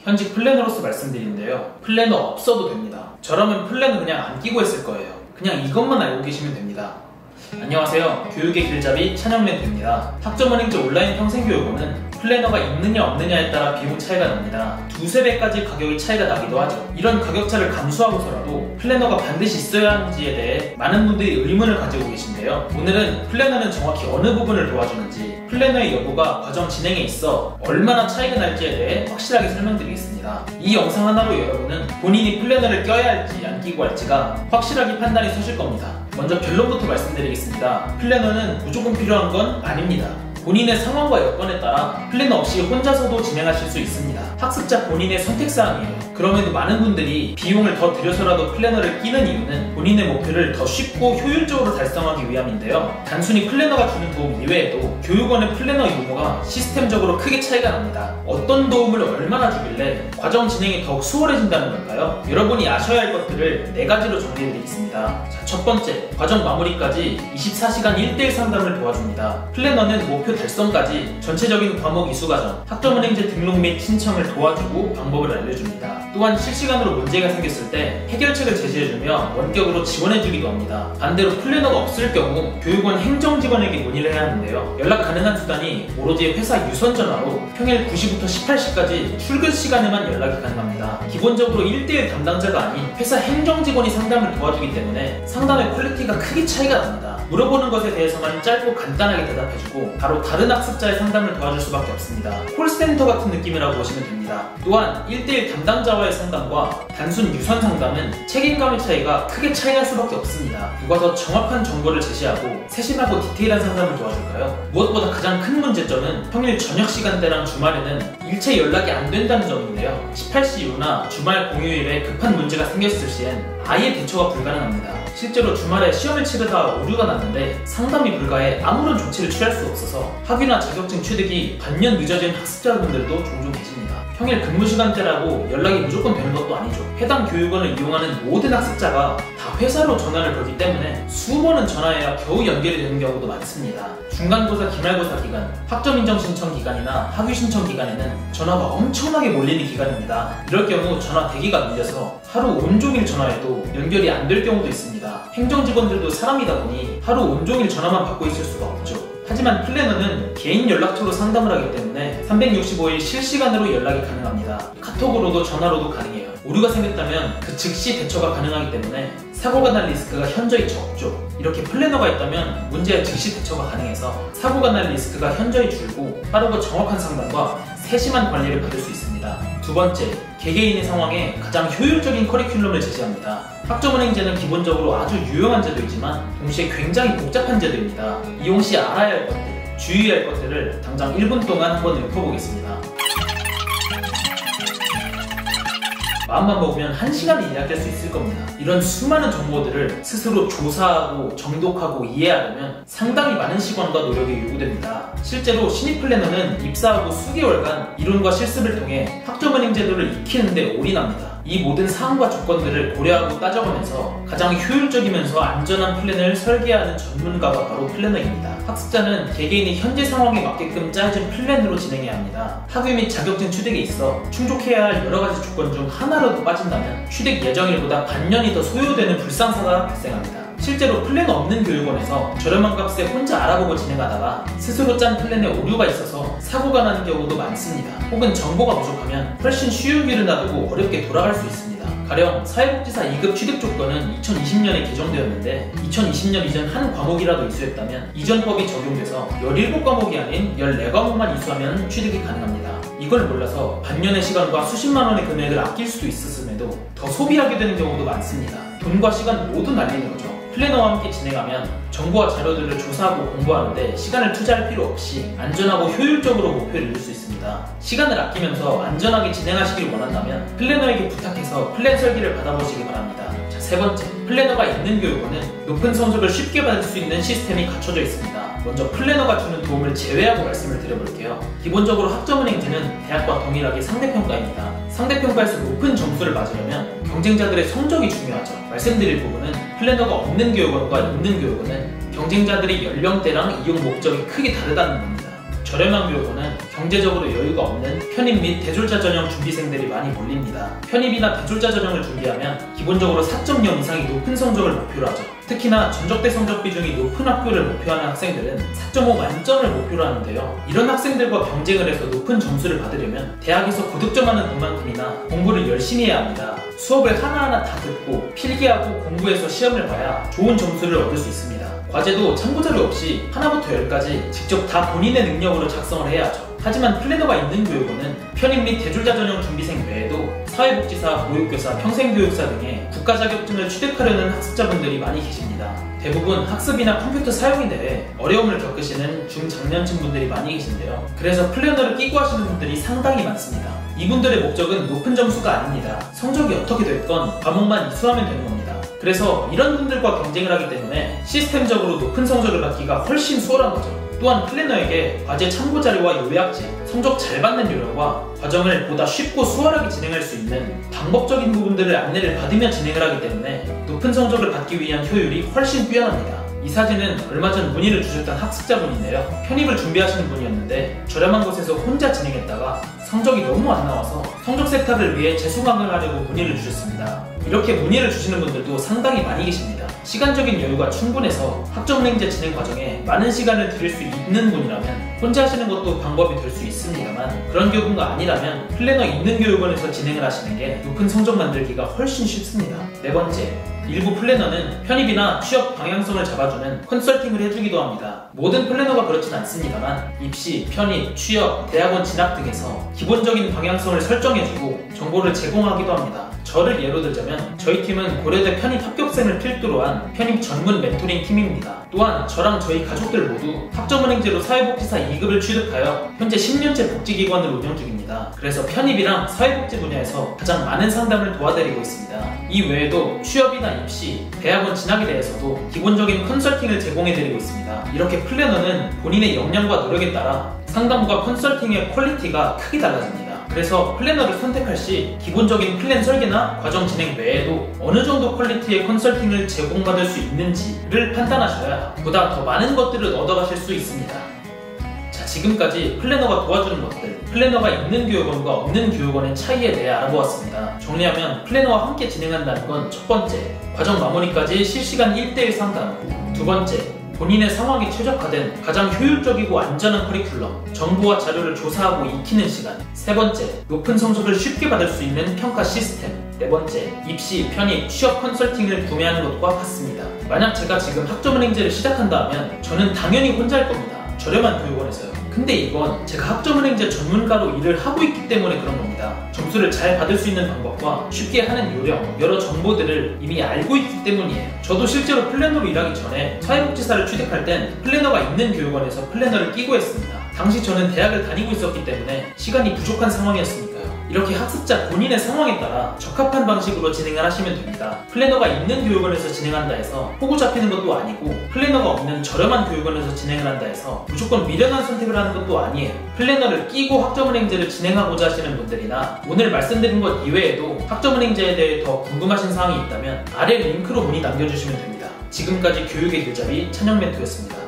현직 플래너로서 말씀드리는데요. 플래너 없어도 됩니다. 저라면 플래너 그냥 안 끼고 했을 거예요. 그냥 이것만 알고 계시면 됩니다. 안녕하세요. 교육의 길잡이 찬영멘토입니다. 학점은행제 온라인 평생교육원은 플래너가 있느냐 없느냐에 따라 비용 차이가 납니다. 두세 배까지 가격이 차이가 나기도 하죠. 이런 가격차를 감수하고서라도 플래너가 반드시 있어야 하는지에 대해 많은 분들이 의문을 가지고 계신데요. 오늘은 플래너는 정확히 어느 부분을 도와주는지, 플래너의 여부가 과정 진행에 있어 얼마나 차이가 날지에 대해 확실하게 설명드리겠습니다. 이 영상 하나로 여러분은 본인이 플래너를 껴야 할지 안 끼고 할지가 확실하게 판단이 서실 겁니다. 먼저 결론부터 말씀드리겠습니다. 플래너는 무조건 필요한 건 아닙니다. 본인의 상황과 여건에 따라 플래너 없이 혼자서도 진행하실 수 있습니다. 학습자 본인의 선택사항이에요. 그럼에도 많은 분들이 비용을 더 들여서라도 플래너를 끼는 이유는 본인의 목표를 더 쉽고 효율적으로 달성하기 위함인데요. 단순히 플래너가 주는 도움 이외에도 교육원의 플래너 유무가 시스템적으로 크게 차이가 납니다. 어떤 도움을 얼마나 주길래 과정 진행이 더욱 수월해진다는 걸까요? 여러분이 아셔야 할 것들을 4가지로 정리해드리겠습니다. 자, 첫 번째, 과정 마무리까지 24시간 1:1 상담을 도와줍니다. 플래너는 목표 달성까지 전체적인 과목 이수 과정, 학점은행제 등록 및 신청을 도와주고 방법을 알려줍니다. 또한 실시간으로 문제가 생겼을 때 해결책을 제시해주며 원격으로 지원해주기도 합니다. 반대로 플래너가 없을 경우 교육원 행정직원에게 문의를 해야 하는데요. 연락 가능한 수단이 오로지 회사 유선 전화로 평일 9시부터 18시까지 출근 시간에만 연락이 가능합니다. 기본적으로 1:1 담당자가 아닌 회사 행정직원이 상담을 도와주기 때문에 상담의 퀄리티가 크게 차이가 납니다. 물어보는 것에 대해서만 짧고 간단하게 대답해주고 바로 다른 학습자의 상담을 도와줄 수밖에 없습니다. 콜센터 같은 느낌이라고 보시면 됩니다. 또한 1:1 담당자와의 상담과 단순 유선 상담은 책임감의 차이가 크게 차이날 수밖에 없습니다. 누가 더 정확한 정보를 제시하고 세심하고 디테일한 상담을 도와줄까요? 무엇보다 가장 큰 문제점은 평일 저녁 시간대랑 주말에는 일체 연락이 안 된다는 점인데요. 18시 이후나 주말 공휴일에 급한 문제가 생겼을 시엔 아예 대처가 불가능합니다. 실제로 주말에 시험을 치르다 오류가 났는데 상담이 불가해 아무런 조치를 취할 수 없어서 학위나 자격증 취득이 반년 늦어진 학습자분들도 종종 계십니다. 평일 근무 시간대라고 연락이 무조건 되는 것도 아니죠. 해당 교육원을 이용하는 모든 학습자가 다 회사로 전화를 걸기 때문에 수번은 전화해야 겨우 연결이 되는 경우도 많습니다. 중간고사, 기말고사 기간, 학점인정 신청 기간이나 학위 신청 기간에는 전화가 엄청나게 몰리는 기간입니다. 이럴 경우 전화 대기가 밀려서 하루 온종일 전화해도 연결이 안 될 경우도 있습니다. 행정직원들도 사람이다 보니 하루 온종일 전화만 받고 있을 수가 없죠. 하지만 플래너는 개인 연락처로 상담을 하기 때문에 365일 실시간으로 연락이 가능합니다. 카톡으로도 전화로도 가능해요. 오류가 생겼다면 그 즉시 대처가 가능하기 때문에 사고가 날 리스크가 현저히 적죠. 이렇게 플래너가 있다면 문제의 즉시 대처가 가능해서 사고가 날 리스크가 현저히 줄고 빠르고 정확한 상담과 세심한 관리를 받을 수 있습니다. 두 번째, 개개인의 상황에 가장 효율적인 커리큘럼을 제시합니다. 학점은행제는 기본적으로 아주 유용한 제도이지만 동시에 굉장히 복잡한 제도입니다. 이용 시 알아야 할 것들, 주의해야 할 것들을 당장 1분 동안 한번 읊어보겠습니다. 마음만 먹으면 1시간을 이야기할 수 있을 겁니다. 이런 수많은 정보들을 스스로 조사하고 정독하고 이해하려면 상당히 많은 시간과 노력이 요구됩니다. 실제로 신입 플래너는 입사하고 수개월간 이론과 실습을 통해 학점은행 제도를 익히는데 올인합니다. 이 모든 사항과 조건들을 고려하고 따져가면서 가장 효율적이면서 안전한 플랜을 설계하는 전문가가 바로 플래너입니다. 학습자는 개개인의 현재 상황에 맞게끔 짜여진 플랜으로 진행해야 합니다. 학위 및 자격증 취득에 있어 충족해야 할 여러가지 조건 중 하나라도 빠진다면 취득 예정일보다 반년이 더 소요되는 불상사가 발생합니다. 실제로 플랜 없는 교육원에서 저렴한 값에 혼자 알아보고 진행하다가 스스로 짠 플랜에 오류가 있어서 사고가 나는 경우도 많습니다. 혹은 정보가 부족하면 훨씬 쉬운 길을 놔두고 어렵게 돌아갈 수 있습니다. 가령 사회복지사 2급 취득 조건은 2020년에 개정되었는데 2020년 이전 한 과목이라도 이수했다면 이전법이 적용돼서 17과목이 아닌 14과목만 이수하면 취득이 가능합니다. 이걸 몰라서 반년의 시간과 수십만 원의 금액을 아낄 수도 있었음에도 더 소비하게 되는 경우도 많습니다. 돈과 시간 모두 날리는 거죠. 플래너와 함께 진행하면 정보와 자료들을 조사하고 공부하는데 시간을 투자할 필요 없이 안전하고 효율적으로 목표를 이룰 수 있습니다. 시간을 아끼면서 안전하게 진행하시길 원한다면 플래너에게 부탁해서 플랜 설계를 받아보시기 바랍니다. 자, 세 번째, 플래너가 있는 교육원은 높은 성적을 쉽게 받을 수 있는 시스템이 갖춰져 있습니다. 먼저 플래너가 주는 도움을 제외하고 말씀을 드려볼게요. 기본적으로 학점은행제는 대학과 동일하게 상대평가입니다. 상대평가에서 높은 점수를 맞으려면 경쟁자들의 성적이 중요하죠. 말씀드릴 부분은 플래너가 없는 교육원과 있는 교육원은 경쟁자들의 연령대랑 이용 목적이 크게 다르다는 겁니다. 저렴한 교육원은 경제적으로 여유가 없는 편입 및 대졸자 전형 준비생들이 많이 몰립니다. 편입이나 대졸자 전형을 준비하면 기본적으로 4.0 이상이 높은 성적을 목표로 하죠. 특히나 전적대 성적 비중이 높은 학교를 목표하는 학생들은 4.5 만점을 목표로 하는데요. 이런 학생들과 경쟁을 해서 높은 점수를 받으려면 대학에서 고득점하는 것만큼이나 공부를 열심히 해야 합니다. 수업을 하나하나 다 듣고 필기하고 공부해서 시험을 봐야 좋은 점수를 얻을 수 있습니다. 과제도 참고자료 없이 하나부터 10까지 직접 다 본인의 능력으로 작성을 해야 하죠. 하지만 플래너가 있는 교육원은 편입 및 대졸자 전형 준비생 외에도 사회복지사, 보육교사, 평생교육사 등의 국가 자격증을 취득하려는 학습자분들이 많이 계십니다. 대부분 학습이나 컴퓨터 사용에 대해 어려움을 겪으시는 중장년층 분들이 많이 계신데요. 그래서 플래너를 끼고 하시는 분들이 상당히 많습니다. 이분들의 목적은 높은 점수가 아닙니다. 성적이 어떻게 됐건 과목만 이수하면 되는 겁니다. 그래서 이런 분들과 경쟁을 하기 때문에 시스템적으로 높은 성적을 받기가 훨씬 수월한 거죠. 또한 플래너에게 과제 참고자료와 요약지, 성적 잘 받는 요령과 과정을 보다 쉽고 수월하게 진행할 수 있는 방법적인 부분들을 안내를 받으며 진행을 하기 때문에 높은 성적을 받기 위한 효율이 훨씬 뛰어납니다. 이 사진은 얼마 전 문의를 주셨던 학습자분인데요. 편입을 준비하시는 분이었는데 저렴한 곳에서 혼자 진행했다가 성적이 너무 안 나와서 성적 세탁을 위해 재수강을 하려고 문의를 주셨습니다. 이렇게 문의를 주시는 분들도 상당히 많이 계십니다. 시간적인 여유가 충분해서 학점은행제 진행 과정에 많은 시간을 들일 수 있는 분이라면 혼자 하시는 것도 방법이 될 수 있습니다만 그런 경우가 아니라면 플래너 있는 교육원에서 진행을 하시는 게 높은 성적 만들기가 훨씬 쉽습니다. 네 번째, 일부 플래너는 편입이나 취업 방향성을 잡아주는 컨설팅을 해주기도 합니다. 모든 플래너가 그렇진 않습니다만 입시, 편입, 취업, 대학원 진학 등에서 기본적인 방향성을 설정해주고 정보를 제공하기도 합니다. 저를 예로 들자면 저희 팀은 고려대 편입 합격생을 필두로 한 편입 전문 멘토링 팀입니다. 또한 저랑 저희 가족들 모두 학점은행제로 사회복지사 2급을 취득하여 현재 10년째 복지기관을 운영 중입니다. 그래서 편입이랑 사회복지 분야에서 가장 많은 상담을 도와드리고 있습니다. 이 외에도 취업이나 입시, 대학원 진학에 대해서도 기본적인 컨설팅을 제공해드리고 있습니다. 이렇게 플래너는 본인의 역량과 노력에 따라 상담과 컨설팅의 퀄리티가 크게 달라집니다. 그래서 플래너를 선택할 시 기본적인 플랜 설계나 과정 진행 외에도 어느 정도 퀄리티의 컨설팅을 제공받을 수 있는지를 판단하셔야 보다 더 많은 것들을 얻어가실 수 있습니다. 자, 지금까지 플래너가 도와주는 것들, 플래너가 있는 교육원과 없는 교육원의 차이에 대해 알아보았습니다. 정리하면 플래너와 함께 진행한다는 건 첫 번째, 과정 마무리까지 실시간 1:1 상담. 두 번째, 본인의 상황에 최적화된 가장 효율적이고 안전한 커리큘럼, 정보와 자료를 조사하고 익히는 시간. 세 번째, 높은 성적을 쉽게 받을 수 있는 평가 시스템. 네 번째, 입시, 편입, 취업 컨설팅을 구매하는 것과 같습니다. 만약 제가 지금 학점은행제를 시작한다 하면 저는 당연히 혼자 할 겁니다. 저렴한 교육원에서요. 근데 이건 제가 학점은행제 전문가로 일을 하고 있기 때문에 그런 겁니다. 점수를 잘 받을 수 있는 방법과 쉽게 하는 요령, 여러 정보들을 이미 알고 있기 때문이에요. 저도 실제로 플래너로 일하기 전에 사회복지사를 취득할 땐 플래너가 있는 교육원에서 플래너를 끼고 했습니다. 당시 저는 대학을 다니고 있었기 때문에 시간이 부족한 상황이었으니까요. 이렇게 학습자 본인의 상황에 따라 적합한 방식으로 진행을 하시면 됩니다. 플래너가 있는 교육원에서 진행한다 해서 호구 잡히는 것도 아니고 플래너가 없는 저렴한 교육원에서 진행을 한다 해서 무조건 미련한 선택을 하는 것도 아니에요. 플래너를 끼고 학점은행제를 진행하고자 하시는 분들이나 오늘 말씀드린 것 이외에도 학점은행제에 대해 더 궁금하신 사항이 있다면 아래 링크로 문의 남겨주시면 됩니다. 지금까지 교육의 길잡이 찬영멘토였습니다.